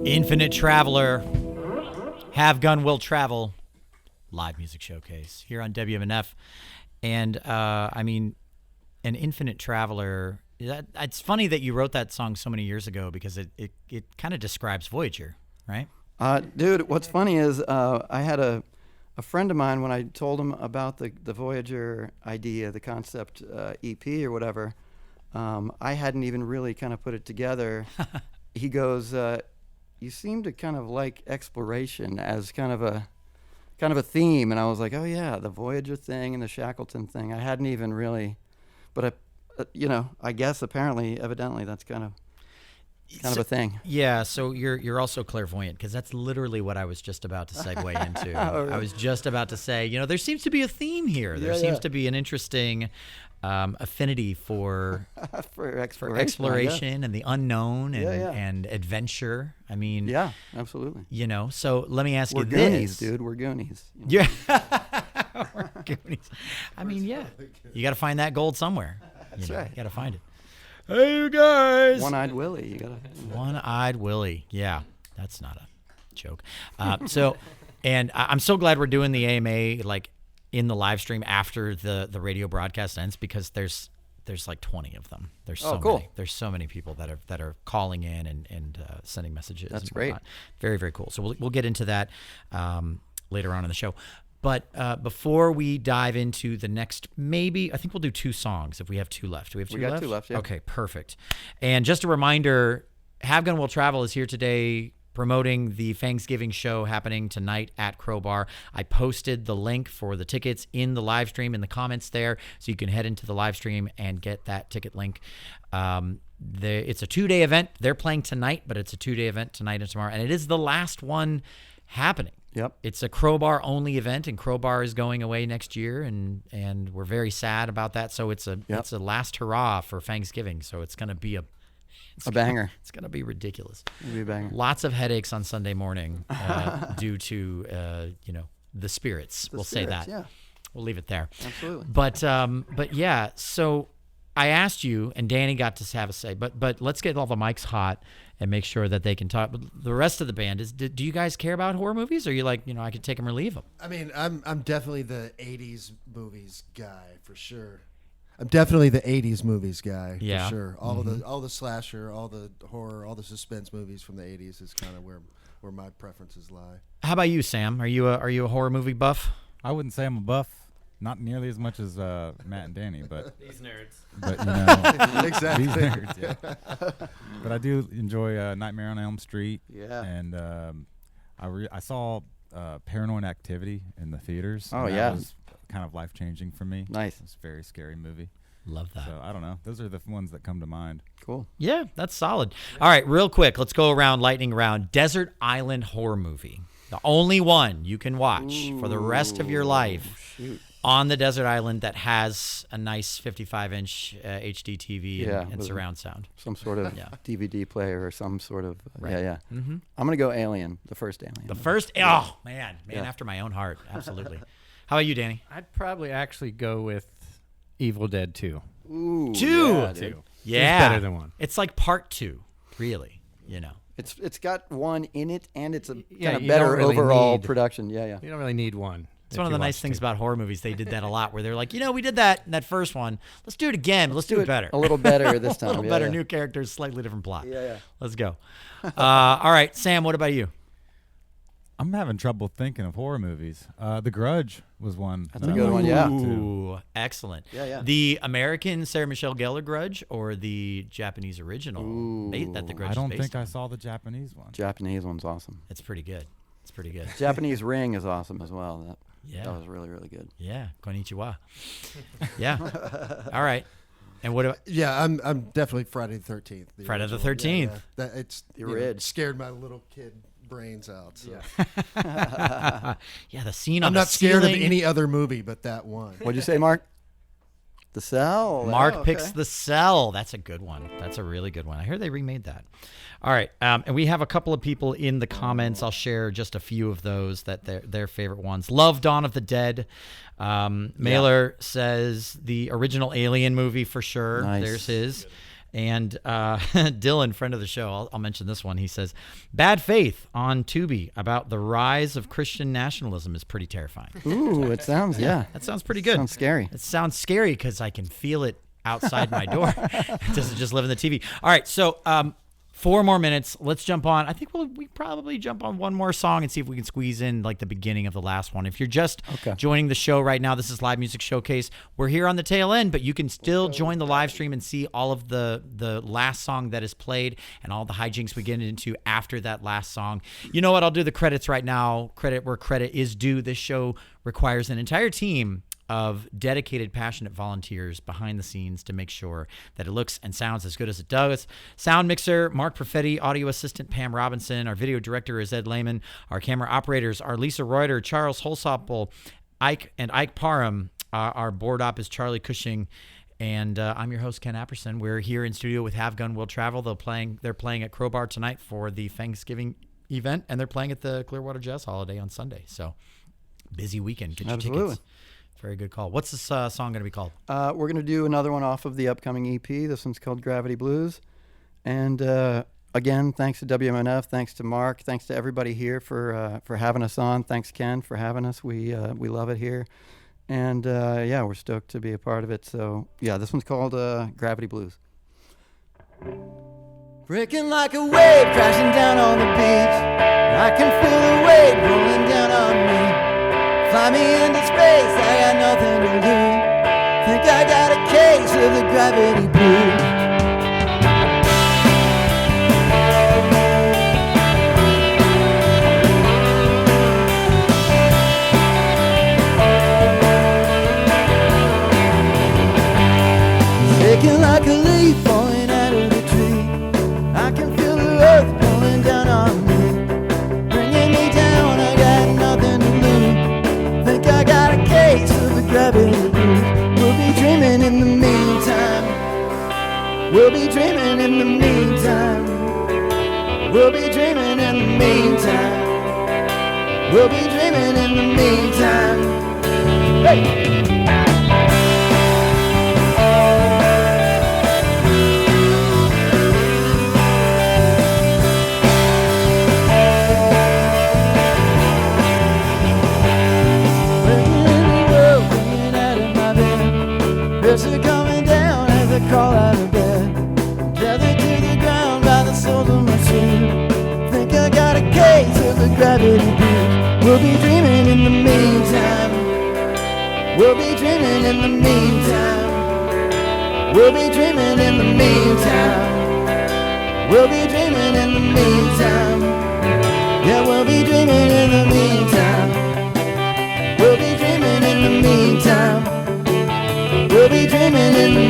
Infinite Traveler, Have Gun Will Travel, live music showcase here on WMNF. And I mean, an Infinite Traveler, it's funny that you wrote that song so many years ago because it kind of describes Voyager, right? Dude, what's funny is I had a friend of mine, when I told him about the Voyager idea, the concept EP or whatever, I hadn't even really kind of put it together. He goes, you seem to kind of like exploration as kind of a theme. And I was like, oh yeah, the Voyager thing and the Shackleton thing. I hadn't even really, but I guess evidently that's kind of a thing. Yeah, so you're also clairvoyant, because that's literally what I was just about to segue into. Oh, really? I was just about to say, there seems to be a theme here. There seems to be an interesting affinity for for exploration and the unknown and adventure. I mean, yeah, absolutely. So let me ask We're you Goonies, this. dude. We're Goonies. Yeah. We're Goonies. I mean, yeah. You got to find that gold somewhere. That's right. You got to find it. Hey, you guys. One-eyed Willie. You gotta. One-eyed Willie. Yeah, that's not a joke. And I'm so glad we're doing the AMA like in the live stream after the radio broadcast ends, because there's like 20 of them. There's so cool. many. There's so many people that are calling in and sending messages. That's and great. whatnot. Very, very cool. So we'll get into that later on in the show. But before we dive into the next, I think we'll do 2 songs if we have 2 left. Do we have 2 left? We got 2 left, yeah. Okay, perfect. And just a reminder, Have Gun Will Travel is here today promoting the Thanksgiving show happening tonight at Crowbar. I posted the link for the tickets in the live stream in the comments there, so you can head into the live stream and get that ticket link. It's a 2-day event. They're playing tonight, but it's a 2-day event tonight and tomorrow, and it is the last one happening. Yep. It's a Crowbar only event, and Crowbar is going away next year, and we're very sad about that. So it's a last hurrah for Thanksgiving. So it's going to be a banger. It's going to be ridiculous. It'll be a banger. Lots of headaches on Sunday morning due to the spirits. We'll say that. Yeah. We'll leave it there. Absolutely. But yeah. So I asked you, and Danny got to have a say. But let's get all the mics hot and make sure that they can talk. But the rest of the band do you guys care about horror movies? Or are you like, I could take them or leave them? I mean, I'm definitely the 80s movies guy for sure. I'm definitely the 80s movies guy for sure. All the slasher, all the horror, all the suspense movies from the 80s is kind of where my preferences lie. How about you, Sam? Are you a horror movie buff? I wouldn't say I'm a buff. Not nearly as much as Matt and Danny, but these nerds. But Exactly. these nerds, yeah. But I do enjoy Nightmare on Elm Street. Yeah. And I saw Paranoid Activity in the theaters. Oh, and yeah. That was kind of life changing for me. Nice. It's a very scary movie. Love that. So I don't know. Those are the ones that come to mind. Cool. Yeah, that's solid. All right, real quick, let's go around lightning round. Desert Island Horror Movie. The only one you can watch for the rest of your life on the desert island that has a nice 55-inch HD TV and surround sound. Some sort of DVD player or some sort of yeah. Mm-hmm. I'm gonna go Alien, the first Alien. The first, oh man, after my own heart, absolutely. How about you, Danny? I'd probably actually go with Evil Dead 2. Ooh, 2. Yeah, dude. Yeah, It's better than 1. It's like part 2, really. You know. It's got 1 in it, and it's a kind of you better don't really overall need- production. Yeah. You don't really need 1. It's one of the nice things about horror movies. They did that a lot, where they're like, we did that in that first one. Let's do it again. But let's do it better. A little better this time. A little yeah, better. yeah. New characters, slightly different plot. Yeah. Let's go. All right, Sam. What about you? I'm having trouble thinking of horror movies. The Grudge was one. That's that a good I one, liked yeah. too. Ooh, excellent. Yeah. The American Sarah Michelle Gellar Grudge or the Japanese original that the Grudge I don't is based think I on? saw the Japanese one. Japanese one's awesome. It's pretty good. Japanese Ring is awesome as well. Yeah. That was really, really good. Yeah. Konnichiwa. Yeah. All right. And what about Yeah, I'm definitely Friday the 13th. Friday the original. 13th. Yeah. That it's The you know, Ridge. scared my little kid brains out. So. the scene on I'm the not scared ceiling. of any other movie but that one. What'd you say, Mark? The Cell. Mark Oh, picks okay. The Cell. That's a good one. That's a really good one. I hear they remade that. All right. And we have a couple of people in the comments. I'll share just a few of those that their favorite ones. Love Dawn of the Dead. Mailer says the original Alien movie for sure. Nice. There's his. And Dylan, friend of the show, I'll mention this one. He says, Bad Faith on Tubi about the rise of Christian nationalism is pretty terrifying. Ooh, it sounds, yeah. That sounds pretty good. Sounds scary. It sounds scary because I can feel it outside my door. It doesn't just live in the TV. All right, so 4 more minutes. Let's jump on. I think we probably jump on one more song and see if we can squeeze in like the beginning of the last one. If you're just joining the show right now, this is Live Music Showcase. We're here on the tail end, but you can still join the live stream and see all of the last song that is played and all the hijinks we get into after that last song. You know what? I'll do the credits right now. Credit where credit is due. This show requires an entire team of dedicated, passionate volunteers behind the scenes to make sure that it looks and sounds as good as it does. Sound mixer, Mark Perfetti. Audio assistant, Pam Robinson. Our video director is Ed Lehman. Our camera operators are Lisa Reuter, Charles Holsopple, Ike Parham. Our board op is Charlie Cushing. And I'm your host, Ken Apperson. We're here in studio with Have Gun Will Travel. They're playing at Crowbar tonight for the Thanksgiving event, and they're playing at the Clearwater Jazz Holiday on Sunday. So, busy weekend. Get your tickets. Very good call. What's this song going to be called? We're going to do another one off of the upcoming EP. This one's called Gravity Blues. And again, thanks to WMNF, thanks to Mark, thanks to everybody here for having us on. Thanks, Ken, for having us. We love it here. And we're stoked to be a part of it. So, this one's called Gravity Blues. Breaking like a wave, crashing down on the beach. I can feel the weight rolling down on me. Fly me into space, I got nothing to lose. Think I got a case of the gravity blues. Shaking like a leaf falling out of the tree. I can feel the earth pulling down on me. Bringing me down, I got nothing to lose. Think I got a case of the gravity blues. We'll be dreaming in the meantime. We'll be dreaming in the meantime. We'll be dreaming in the meantime. We'll be dreaming in the meantime. Hey! Pressure coming down as I crawl out of bed. Tethered to the ground by the soles of my shoes. Think I got a case of the gravity blues. We'll be dreaming in the meantime. We'll be dreaming in the meantime. We'll be dreaming in the meantime. We'll be dreaming in the meantime. Yeah, we'll be dreaming in the meantime. We'll be dreaming in the meantime. We'll be dreaming in the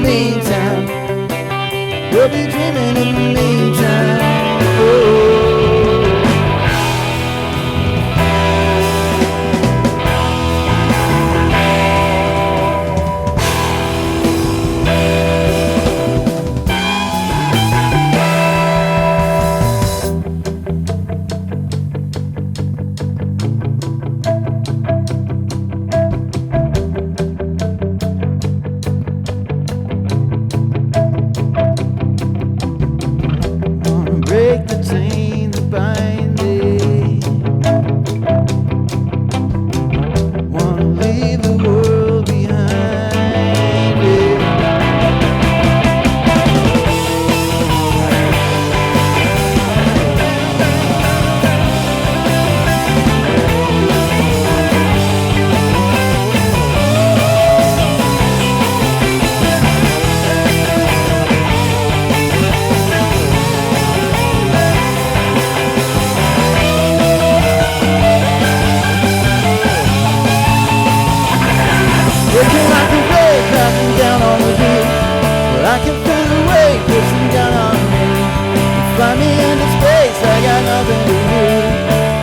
Find me into space, I got nothing to lose.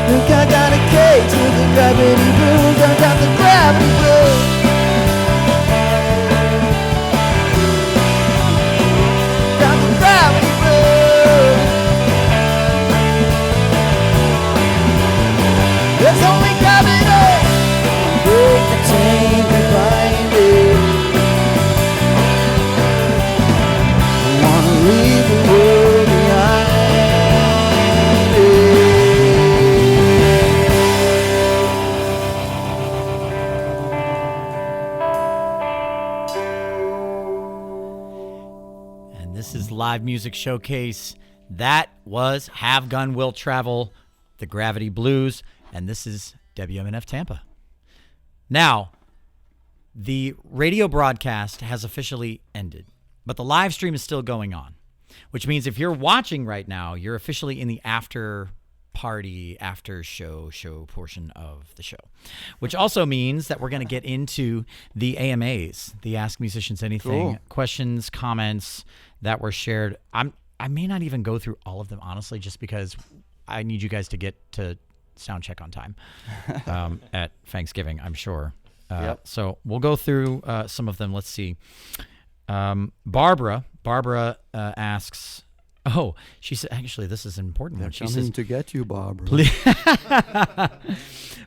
Think I got a case with the gravity blues. I got the gravity blues. Got the gravity blues. There's only gravity. Break the chain that bind it. I wanna leave the world behind And this is Live Music Showcase. That was Have Gun Will Travel, the Gravity Blues, and this is WMNF Tampa. Now, the radio broadcast has officially ended, but the live stream is still going on, which means if you're watching right now, you're officially in the after party, after show portion of the show, which also means that we're going to get into the AMAs, the Ask Musicians Anything, questions, comments that were shared. I may not even go through all of them, honestly, just because I need you guys to get to sound check on time at Thanksgiving, I'm sure. So we'll go through some of them. Let's see. Barbara asks, she said, actually, this is an important one. She says, to get you, Barbara.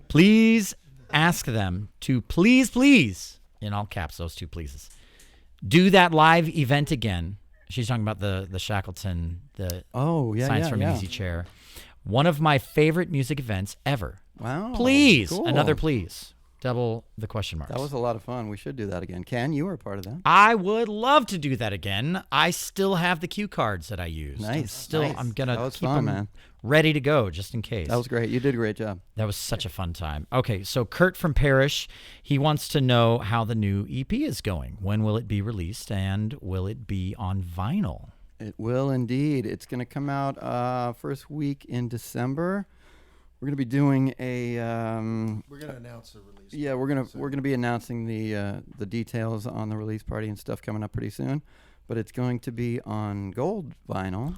Please ask them to please, in all caps, those two pleases, do that live event again. She's talking about the Shackleton, the Science from an Easy Chair. One of my favorite music events ever. Wow. Please. Cool. Another please. Double the question marks. That was a lot of fun. We should do that again. Ken, you were a part of that. I would love to do that again. I still have the cue cards that I used. Nice. I'm going to keep fun, them man. ready to go just in case. That was great. You did a great job. That was such a fun time. Okay, so Kurt from Parrish, he wants to know how the new EP is going. When will it be released, and will it be on vinyl? It will indeed. It's going to come out first week in December. We're going to be doing a. We're going to announce the release. Yeah, we're gonna be announcing the details on the release party and stuff coming up pretty soon. But it's going to be on gold vinyl.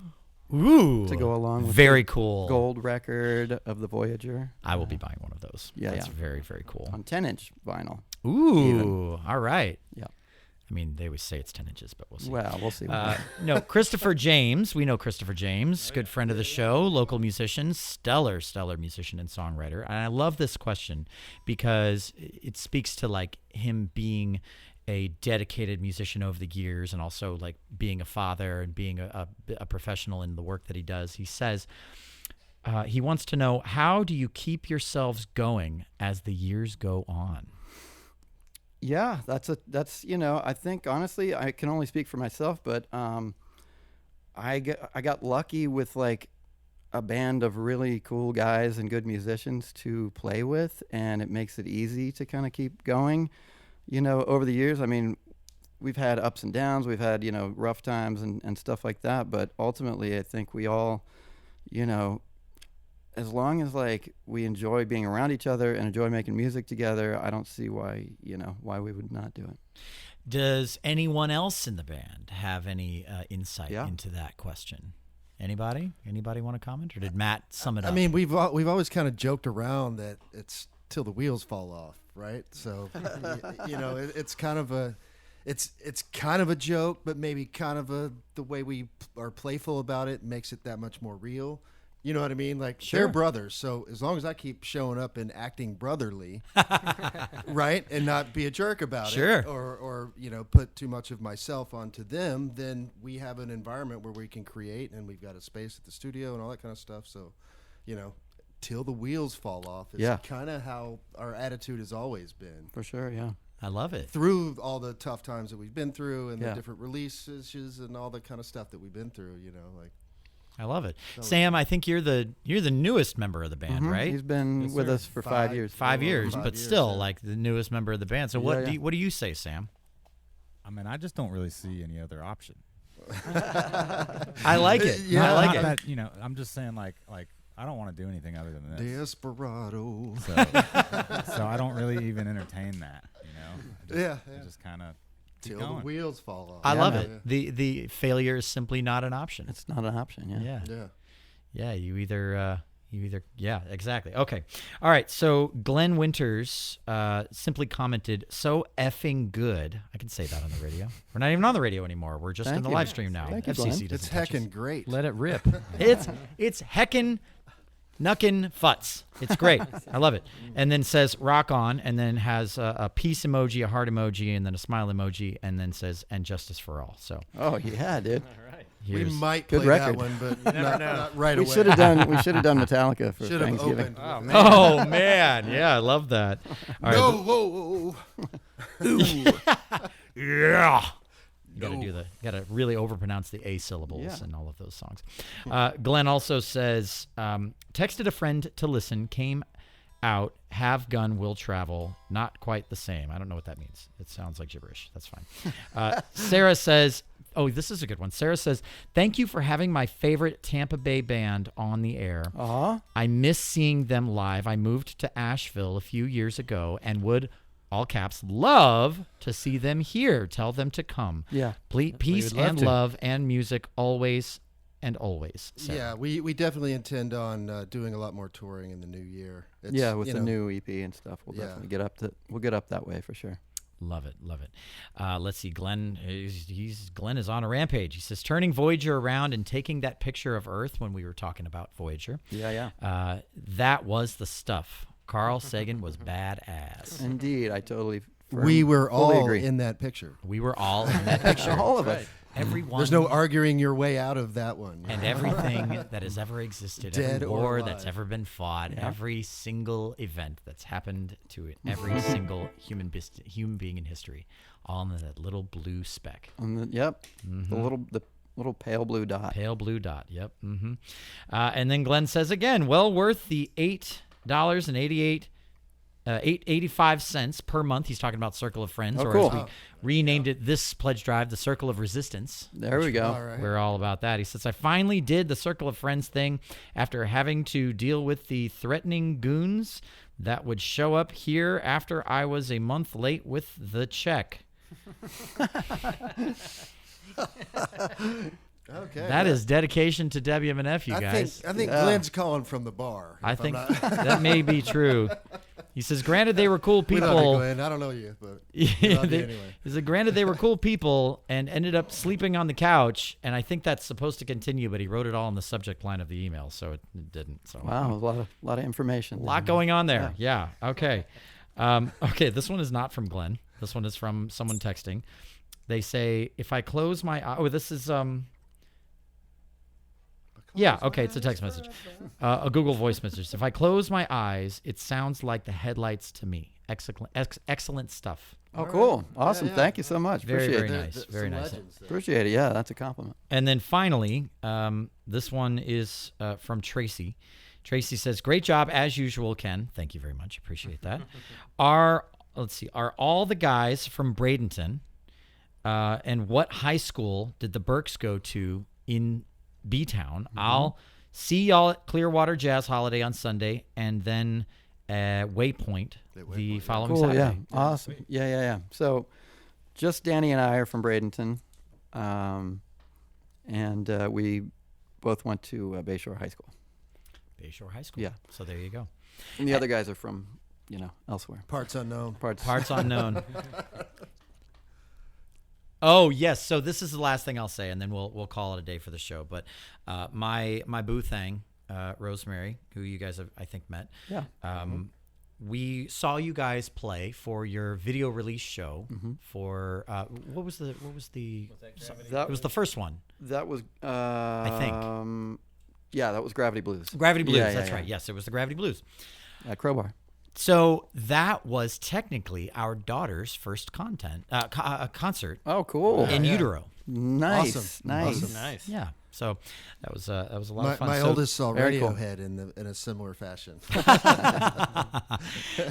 Ooh, to go along with very the cool gold record of the Voyager. I will be buying one of those. Yeah, that's very, very cool. On 10-inch vinyl. Ooh, even. All right. Yeah. I mean, they always say it's 10 inches, but we'll see. Well, we'll see. No, Christopher James. We know Christopher James, good friend of the show, local musician, stellar musician and songwriter. And I love this question because it speaks to like him being a dedicated musician over the years, and also like being a father and being a professional in the work that he does. He says he wants to know, how do you keep yourselves going as the years go on? Yeah, that's I think honestly I can only speak for myself, but I got lucky with like a band of really cool guys and good musicians to play with, and it makes it easy to kind of keep going. Over the years, I mean, we've had ups and downs, we've had rough times and stuff like that, but ultimately I think we all, as long as like we enjoy being around each other and enjoy making music together, I don't see why we would not do it. Does anyone else in the band have any insight into that question? Anybody want to comment, or did Matt sum it up? I mean, we've always kind of joked around that it's till the wheels fall off, right? So it's kind of a joke, but maybe kind of the way we are playful about it makes it that much more real. You know what I mean? Like, they're brothers, so as long as I keep showing up and acting brotherly, right, and not be a jerk about it, or put too much of myself onto them, then we have an environment where we can create, and we've got a space at the studio and all that kind of stuff. So, till the wheels fall off is kind of how our attitude has always been. For sure, yeah. I love it. Through all the tough times that we've been through, and the different releases and all the kind of stuff that we've been through, I love it. Sam, I think you're the newest member of the band, right? He's been with us for 5 years. 5 years, but still like the newest member of the band. So what do you say, Sam? I mean, I just don't really see any other option. I like it. I like it. That, I'm just saying like I don't want to do anything other than this. Desperado. So I don't really even entertain that, I just kind of Till the wheels fall off. I love man. it. The failure is simply not an option. It's not an option. Yeah. Yeah. You either yeah, exactly. Okay. All right. So Glenn Winters simply commented, "So effing good." I can say that on the radio. We're not even on the radio anymore. We're just in the live stream now. Thank you, FCC Glenn. doesn't It's touch us. heckin' great. Let it rip. It's heckin' nuckin' futz. It's great. I love it. And then says rock on, and then has a peace emoji, a heart emoji, and then a smile emoji, and then says and justice for all. So Oh yeah, dude. We here's might Good play record. that one, but not right We away. should have done Metallica for Should have Thanksgiving. opened. Oh man, yeah, I love that. All right, No, yeah. You gotta really overpronounce the A syllables in all of those songs. Glenn also says, texted a friend to listen, came out, have gun, will travel, not quite the same. I don't know what that means. It sounds like gibberish. That's fine. Sarah says, oh, this is a good one. Sarah says, thank you for having my favorite Tampa Bay band on the air. I miss seeing them live. I moved to Asheville a few years ago and would, all caps, love to see them here. Tell them to come. Yeah. Peace would love and to. love and music always and always. Sarah. Yeah, we definitely intend on doing a lot more touring in the new year. It's, With you the know, new EP and stuff, we'll definitely get up we'll get up that way for sure. Love it. Let's see. Glenn Glenn is on a rampage. He says, turning Voyager around and taking that picture of Earth when we were talking about Voyager. Yeah. That was the stuff. Carl Sagan was badass. Indeed, I totally. We were fully all agree. in that picture. We were all in that picture. All of us. Everyone. There's no arguing your way out of that one. And everything that has ever existed, Dead every or war alive. that's ever been fought, every single event that's happened to it, every single human being in history, all in that little blue speck. The little pale blue dot. Pale blue dot. Yep. Mm-hmm. And then Glenn says again, well worth the $8.85 per month. He's talking about Circle of Friends, Oh, or cool. as we renamed it this pledge drive, the Circle of Resistance. There we go. All right. We're all about that. He says, I finally did the Circle of Friends thing after having to deal with the threatening goons that would show up here after I was a month late with the check. Okay. That is dedication to WMNF, you guys. I think Glenn's calling from the bar. I if I'm think not- that may be true. He says, granted, they were cool We love you, people. Glenn. I don't know you, but Yeah, we love you they, anyway. he said, granted, they were cool people and ended up sleeping on the couch. And I think that's supposed to continue, but he wrote it all in the subject line of the email, so it didn't. So Wow, a lot of information. a lot going on there. Yeah. Okay. Okay. This one is not from Glenn. This one is from someone texting. They say, if I close my eye, this is yeah, okay, it's a text message. A Google voice message. If I close my eyes, it sounds like the headlights to me. Excellent stuff. Oh, cool. Awesome. Yeah. Thank you so much. Very, Appreciate very it. nice. Very some nice. legends there. Appreciate it. Yeah, that's a compliment. And then finally, this one is from Tracy. Tracy says, great job as usual, Ken. Thank you very much. Appreciate that. Are all the guys from Bradenton, and what high school did the Burks go to in B-Town? I'll see y'all at Clearwater Jazz Holiday on Sunday, and then Waypoint the following Cool. Saturday. Yeah. Awesome. Yeah. So, just Danny and I are from Bradenton, and we both went to Bayshore High School. Bayshore High School. Yeah. So there you go. And the other guys are from, elsewhere. Parts unknown. Parts. Unknown. Oh yes, so this is the last thing I'll say, and then we'll call it a day for the show. But my boo thing, Rosemary, who you guys have I think met. Yeah. We saw you guys play for your video release show for what was the it was the first one. That was think. Yeah, that was Gravity Blues. Gravity Blues. Yeah, That's yeah. right. Yes, it was the Gravity Blues. At Crowbar. So that was technically our daughter's first concert Oh, cool. in utero. Nice. Awesome. Nice. Awesome. Nice. Yeah. So that was a lot of fun. My So- oldest saw very cool. Radiohead in a similar fashion.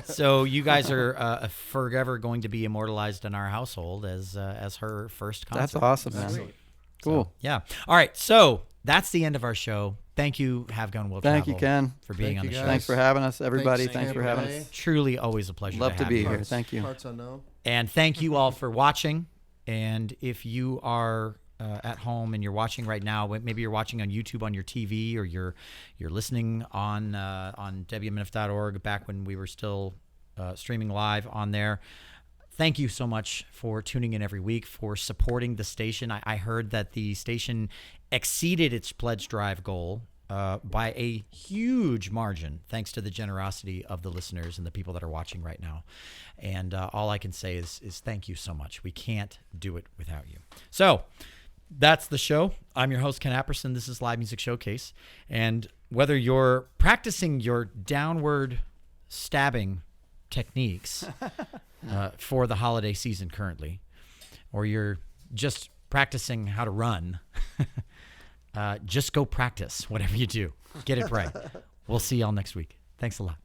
So you guys are forever going to be immortalized in our household as her first concert. That's awesome, man. Excellent. Cool. Yeah. All right. So that's the end of our show. Thank you, Have Gun Will Thank you, Travel, Ken. for being Thank on the you, show. guys. Thanks for having us, everybody. Thanks, Thanks for having us. Truly always a pleasure Love to have be you. here. Thank you. Parts unknown. And thank you all for watching. And if you are at home and you're watching right now, maybe you're watching on YouTube on your TV, or you're listening on WMNF.org back when we were still streaming live on there. Thank you so much for tuning in every week, for supporting the station. I heard that the station exceeded its pledge drive goal by a huge margin, thanks to the generosity of the listeners and the people that are watching right now. And all I can say is thank you so much. We can't do it without you. So that's the show. I'm your host, Ken Apperson. This is Live Music Showcase. And whether you're practicing your downward stabbing techniques for the holiday season currently, or you're just practicing how to run, just go practice whatever you do. Get it right. We'll see y'all next week. Thanks a lot.